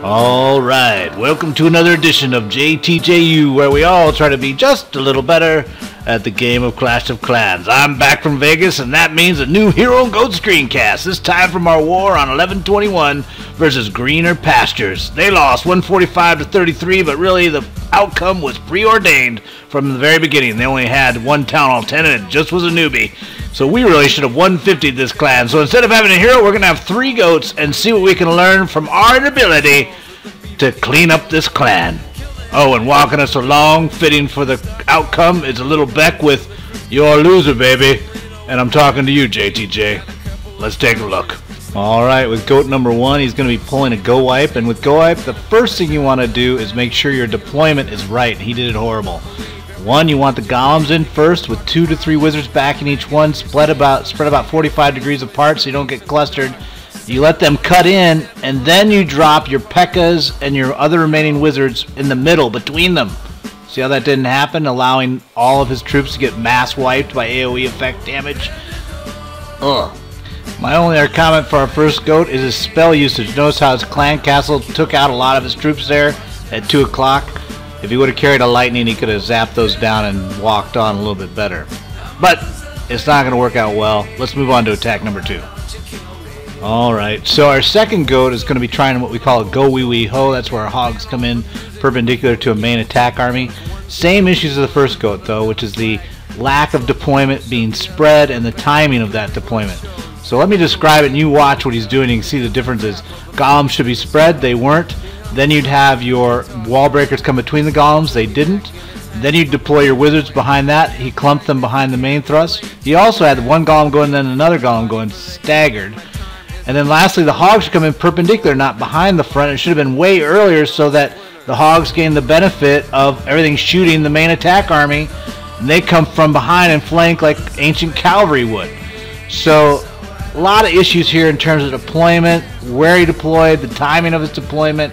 Alright, welcome to another edition of JTJU, where we all try to be just a little better at the game of Clash of Clans. I'm back from Vegas, and that means a new Hero and Goat Screencast, this time from our war on 11/21 versus Greener Pastures. They lost 145-33, but really the outcome was preordained from the very beginning. They only had one Town Hall 10, and it just was a newbie. So we really should have 150'd this clan. So instead of having a hero, we're going to have 3 goats and see what we can learn from our inability to clean up this clan. Oh, and walking us along, fitting for the outcome, is a little Beck with "You're a loser, baby." And I'm talking to you, JTJ. Let's take a look. Alright, with goat number 1, he's going to be pulling a GoWiPe. And with GoWiPe, the first thing you want to do is make sure your deployment is right. He did it horrible. 1, you want the golems in first with 2 to 3 wizards backing each one, spread about 45 degrees apart so you don't get clustered. You let them cut in, and then you drop your P.E.K.K.A.s and your other remaining wizards in the middle between them. See how that didn't happen, allowing all of his troops to get mass wiped by AoE effect damage? Ugh. My only other comment for our first goat is his spell usage. Notice how his clan castle took out a lot of his troops there at 2 o'clock. If he would have carried a lightning, he could have zapped those down and walked on a little bit better. But it's not going to work out well. Let's move on to attack number 2. Alright, so our second goat is going to be trying what we call a GoWiWi-HO. That's where our hogs come in perpendicular to a main attack army. Same issues as the first goat, though, which is the lack of deployment being spread and the timing of that deployment. So let me describe it, and you watch what he's doing. You can see the differences. Golems should be spread. They weren't. Then you'd have your wall breakers come between the golems. They didn't. Then you'd deploy your wizards behind that. He clumped them behind the main thrust. He also had one golem going and then another golem going staggered. And then lastly, the hogs should come in perpendicular, not behind the front. It should have been way earlier so that the hogs gain the benefit of everything shooting the main attack army. And they come from behind and flank like ancient cavalry would. So a lot of issues here in terms of deployment, where he deployed, the timing of his deployment.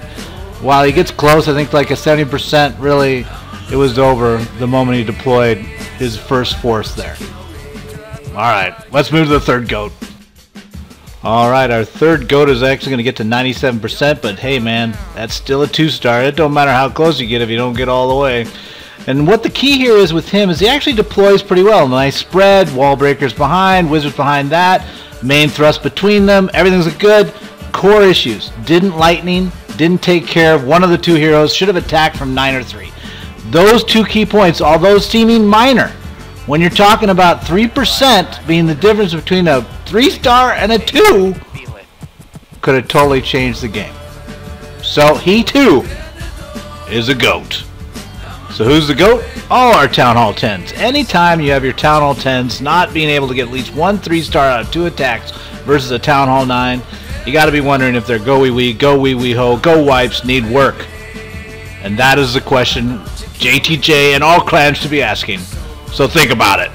While he gets close, I think like a 70%, really, it was over the moment he deployed his first force there. Alright, let's move to the third goat. Alright, our third goat is actually going to get to 97%, but hey man, that's still a 2-star. It don't matter how close you get if you don't get all the way. And what the key here is with him is he actually deploys pretty well. Nice spread, wall breakers behind, wizards behind that, main thrust between them, everything's good. Core issues, didn't lightning, didn't take care of one of the 2 heroes, should have attacked from 9 or 3. Those 2 key points, although seeming minor, when you're talking about 3% being the difference between a 3-star and a 2, could have totally changed the game. So he too is a goat. So who's the goat? All our Town Hall 10s. Anytime you have your Town Hall 10s not being able to get at least 1 3-star out of 2 attacks versus a Town Hall 9, you got to be wondering if their GoWiWi, GoWiWi-HO, GoWipes need work. And that is the question JTJ and all clans should be asking. So think about it.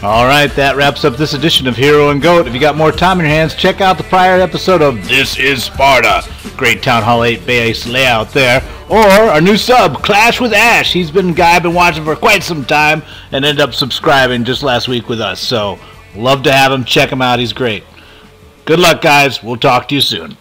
Alright, that wraps up this edition of Hero and Goat. If you got more time in your hands, check out the prior episode of This is Sparta. Great Town Hall 8 base layout there. Or our new sub, Clash with Ash. He's been a guy I've been watching for quite some time and ended up subscribing just last week with us. So, love to have him. Check him out. He's great. Good luck, guys. We'll talk to you soon.